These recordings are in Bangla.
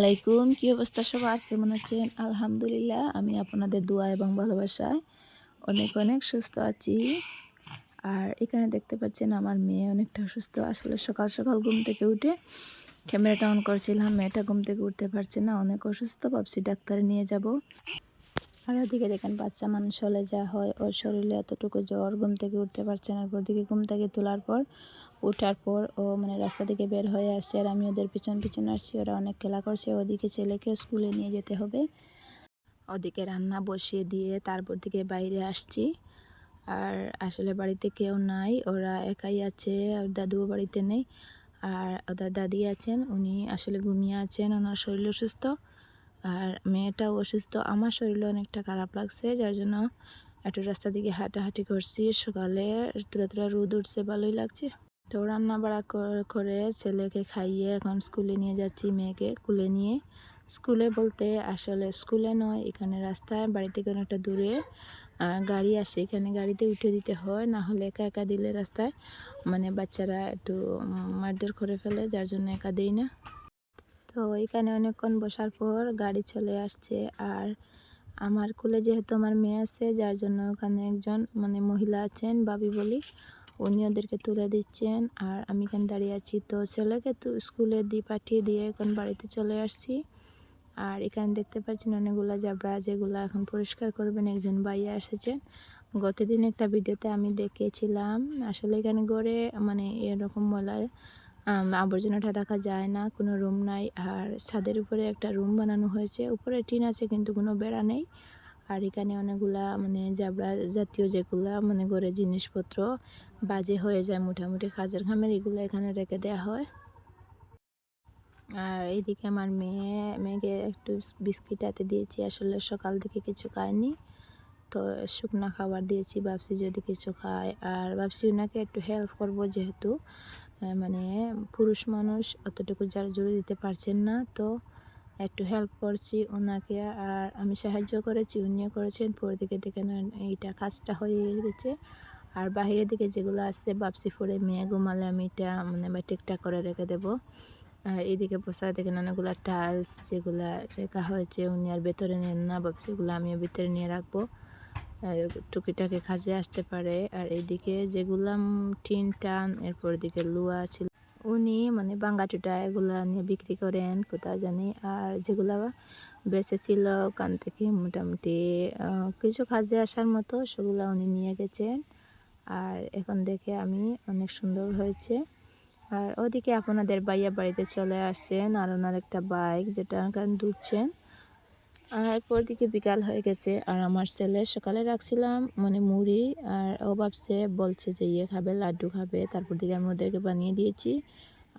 আলাইকুম, কি অবস্থা সবার? কেমন আছেন? আলহামদুলিল্লাহ, আমি আপনাদের দোয়া এবং ভালোবাসায় অনেক অনেক সুস্থ আছি। আর এখানে দেখতে পাচ্ছেন আমার মেয়ে অনেকটা অসুস্থ। আসলে সকাল সকাল ঘুম থেকে উঠে ক্যামেরাটা অন করছিলাম, মেয়েটা ঘুম থেকে উঠতে পারছে না, অনেক অসুস্থ। ভাবছি ডাক্তারে নিয়ে যাব। আর ওদিকে দেখেন বাচ্চা মানুষ হলে যা হয়, ওর শরীরে এতটুকু জ্বর, ঘুম থেকে উঠতে পারছে না। ওদিকে ঘুম থেকে তোলার পর ওঠার পর ও রাস্তা থেকে বের হয়ে আসছে, আর আমি ওদের পিছন পিছন আসছি। ওরা অনেক খেলা করছে। ওদিকে ছেলেকে স্কুলে নিয়ে যেতে হবে, ওদিকে রান্না বসিয়ে দিয়ে তারপর থেকে বাইরে আসছি। আর আসলে বাড়িতে কেউ নাই, ওরা একাই আছে, ওর দাদুও বাড়িতে নেই। আর ওদের দাদি আছেন, উনি আসলে ঘুমিয়ে আছেন, ওনার শরীর অসুস্থ। আর মেয়েটাও অসুস্থ। আমার শরীরে অনেকটা খারাপ লাগছে, যার জন্য একটু রাস্তা দিকে হাঁটাহাঁটি করছি। সকালে তুলা তুলা রোদ উঠছে, ভালোই লাগছে। তো রান্না বাড়া করে ছেলেকে খাইয়ে এখন স্কুলে নিয়ে যাচ্ছি, মেয়েকে কুলে নিয়ে। স্কুলে বলতে আসলে স্কুলে নয়, এখানে রাস্তায় বাড়ি থেকে অনেকটা দূরে গাড়ি আসে, এখানে গাড়িতে উঠে দিতে হয়, না হলে একা একা দিলে রাস্তায় বাচ্চারা একটু মারধর করে ফেলে, যার জন্য একা দেই না। তো এখানে অনেকক্ষণ বসার পর গাড়ি চলে আসছে। আর আমার কোলে যেহেতু আমার মেয়ে আছে, যার জন্য ওখানে একজন মহিলা আছেন, ভাবি বলি, উনি ওদেরকে তুলে দিচ্ছেন। আর আমি এখানে দাঁড়িয়ে আছি। তো ছেলেকে তো স্কুলে পাঠিয়ে দিয়ে এখন বাড়িতে চলে আসছি। আর এখানে দেখতে পাচ্ছেন অনেকগুলো জাবরা, যেগুলো এখন পরিষ্কার করবেন, একজন ভাইয়া এসেছেন। গতদিন একটা ভিডিওতে আমি দেখেছিলাম, আসলে এখানে গড়ে এরকম ময়লা আবর্জনাটা রাখা যায় না, কোনো রুম নাই। আর ছাদের উপরে একটা রুম বানানো হয়েছে, উপরে টিন আছে কিন্তু কোনো বেড়া নেই। আর এখানে অনেকগুলা জাবরা জাতীয় যেগুলা ঘরে জিনিসপত্র বাজে হয়ে যায়, মোটামুটি কাজের খামের, এগুলো এখানে রেখে দেওয়া হয়। আর এইদিকে আমার মেয়েকে একটু বিস্কিট হাতে দিয়েছি, আসলে সকাল থেকে কিছু খায়নি, তো শুকনা খাবার দিয়েছি, ভাবছি যদি কিছু খায়। আর ভাবছি ওনাকে একটু হেল্প করব, যেহেতু পুরুষ মানুষ অতটুকু যারা জুড়ে দিতে পারছেন না, তো একটু হেল্প করছি ওনাকে। আর আমি সাহায্য করেছি, উনিও করেছেন। পরের দিকে দেখেন এইটা কাজটা হয়ে গেছে। আর বাহিরের দিকে যেগুলো আছে ভাবছি পরে মেয়ে ঘুমালে আমি এটা বা ঠিকঠাক করে রেখে দেবো। আর এইদিকে বসায় দেখেন অনেকগুলো টাইলস যেগুলা রেখা হয়েছে, উনি আর ভেতরে নেন না, ভাবছি এগুলো আমিও ভিতরে নিয়ে রাখবো, টুকিটাকি কাজে আসতে পারে। আর এইদিকে যেগুলা টিন টান, এরপর দিকে লুয়া ছিল, উনি ভাঙ্গা টুটা এগুলা নিয়ে বিক্রি করেন কোথাও জানি। আর যেগুলা বেঁচেছিল ওখান থেকে মোটামুটি কিছু কাজে আসার মতো, সেগুলো উনি নিয়ে গেছেন। আর এখন দেখে আমি অনেক সুন্দর হয়েছে। আর ওদিকে আপনাদের ভাইয়া বাড়িতে চলে আসছেন, আর ওনার একটা বাইক যেটা দুধছেন। আর এরপর দিকে বিকাল হয়ে গেছে। আর আমার ছেলে সকালে রাখছিলাম মুড়ি, আর ও ভাবছে বলছে যে খাবে, লাড্ডু খাবে। তারপর দিকে আমি ওদেরকে বানিয়ে দিয়েছি।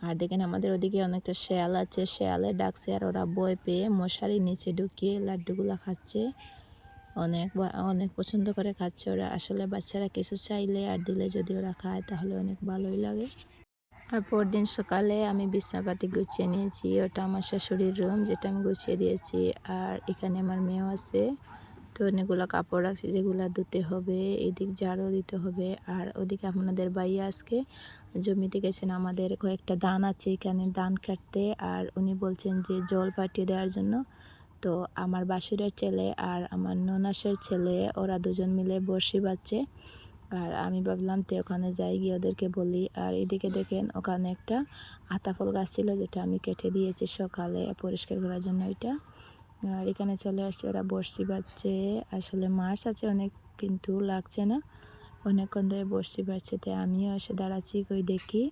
আর দেখেন আমাদের ওদিকে অনেকটা শেয়াল আছে, শেয়ালে ডাকছে, আর ওরা ভয় পেয়ে মশারির নিচে ঢুকিয়ে লাড্ডুগুলো খাচ্ছে। অনেক অনেক পছন্দ করে খাচ্ছে ওরা। আসলে বাচ্চারা কিছু চাইলে আর দিলে যদি ওরা খায়, তাহলে অনেক ভালোই লাগে। আর পরদিন সকালে আমি বিছনাপাতি গুছিয়ে নিয়েছি, ওটা আমার শাশুড়ির রুম, যেটা আমি গুছিয়ে দিয়েছি। আর এখানে আমার মেয়েও আছে, তো অনেকগুলো কাপড় রাখছি যেগুলো ধুতে হবে, এদিক ঝাড়ু দিতে হবে। আর ওদিকে আপনাদের ভাইয়া আজকে জমিতে গেছেন, আমাদের কয়েকটা ধান আছে এখানে, ধান কাটতে। আর উনি বলছেন যে জল পাঠিয়ে দেওয়ার জন্য। তো আমার বাসুরের ছেলে আর আমার ননাসের ছেলে, ওরা দুজন মিলে বড়শি বাজছে। আর আমি ভাবলাম তো ওখানে যাই, গিয়ে ওদেরকে বলি। আর এদিকে দেখেন ওখানে একটা আতাফল গাছ ছিল, যেটা আমি কেটে দিয়েছি সকালে পরিষ্কার করার জন্য ওইটা। আর এখানে চলে আসছে, ওরা বড়শি বাজছে। আসলে মাছ আছে অনেক, কিন্তু লাগছে না, অনেকক্ষণ ধরে বড়শি বাজছে। তাই আমিও এসে দাঁড়াচ্ছি, কই দেখি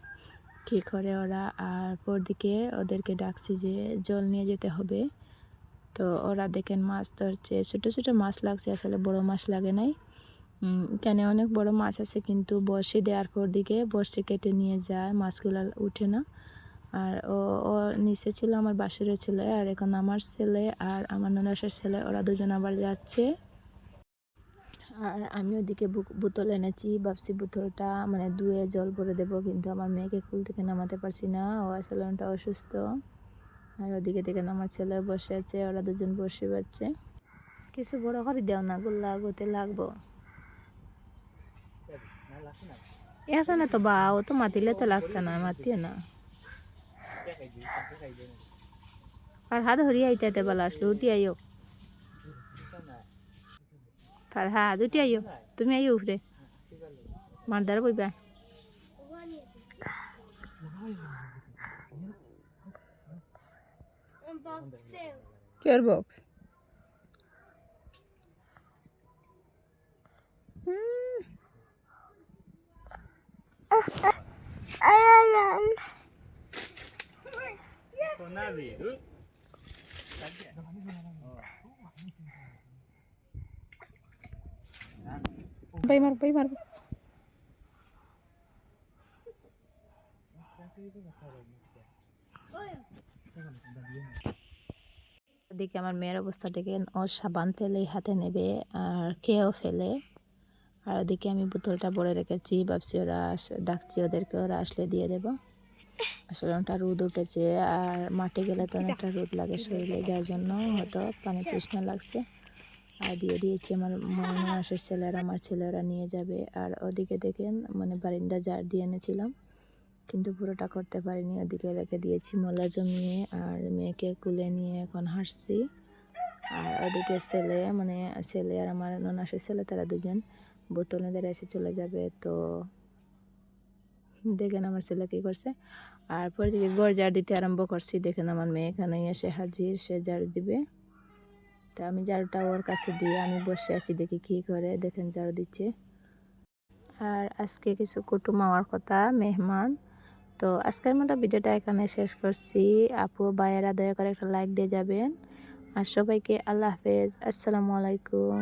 কী করে ওরা। আর পরদিকে ওদেরকে ডাকছি যে জল নিয়ে যেতে হবে। তো ওরা দেখেন মাছ ধরছে, ছোটো ছোটো মাছ লাগছে, আসলে বড় মাছ লাগে নাই। এখানে অনেক বড় মাছ আছে, কিন্তু বড়শি দেওয়ার পর দিকে বড়শি কেটে নিয়ে যায়, মাছগুলো উঠে না। আর ও নিচে ছিল আমার বাসুরের ছেলে, আর এখন আমার ছেলে আর আমার ননাসের ছেলে, ওরা দুজন আবার যাচ্ছে। আর আমি ওদিকে বোতল এনেছি, ভাবছি বোতলটা ধুয়ে জল ভরে দেবো, কিন্তু আমার মেয়েকে কুল থেকে নামাতে পারছি না, ও আসলে ওটা অসুস্থ। আর ওদিকে দেখেন আমার ছেলে বসে আছে, ওরা দুজন বসে পাচ্ছে। কিছু বড় করে দেও না, গুল্লা গোতে লাগবো। এসো না তো বা, ও তো মাতিলে তো লাগতো না, মাতিও না। ফারহাদ হরি আইতে বেলা আসলো উঠি আইও ফারহাদ উঠি আইও তুমি আইও উফরে মারদার বইবা কেয়ার বক্স বাই মার ওদিকে আমার মেয়ের অবস্থা দেখেন, ও সাবান ফেলেই হাতে নেবে আর খেয়েও ফেলে। আর ওদিকে আমি বোতলটা ভরে রেখেছি, ভাবছি ওরা ডাকছি ওদেরকে, ওরা আসলে দিয়ে দেব। আসলে অনেকটা রোদ উঠেছে আর মাঠে গেলে তো অনেকটা রোদ লাগে শরীরে, যার জন্য হয়তো পানি তৃষ্ণা লাগছে। আর দিয়ে দিয়েছি আমার মাসের ছেলেরা, আমার ছেলেরা নিয়ে যাবে। আর ওদিকে দেখেন মানে বারিন্দা জার দিয়ে এনেছিলাম, কিন্তু পুরোটা করতে পারিনি, ওদিকে রেখে দিয়েছি ময়লা জমিয়ে। আর মেয়েকে কুলে নিয়ে এখন হাসছি। আর ওদিকে ছেলে মানে ছেলে আর আমার ননাসের ছেলে, তারা দুজন বোতল নিয়ে এসে চলে যাবে। তো দেখেন আমার ছেলে কী করছে। আর পরে দিকে ঘর ঝাড় দিতে আরম্ভ করছি, দেখেন আমার মেয়ে এখানে এসে হাজির, সে ঝাড়ু দিবে। তো আমি ঝাড়ুটা ওর কাছে দিয়ে আমি বসে আছি, দেখি কী করে, দেখেন ঝাড়ু দিচ্ছে। আর আজকে কিছু কুটুম আমার কথা, মেহমান। তো আজকের মতো ভিডিওটা এখানে শেষ করছি। আপু ভাইয়েরা দয়া করে একটা লাইক দিয়ে যাবেন। আর সবাইকে আল্লাহ হাফেজ, আসসালামু আলাইকুম।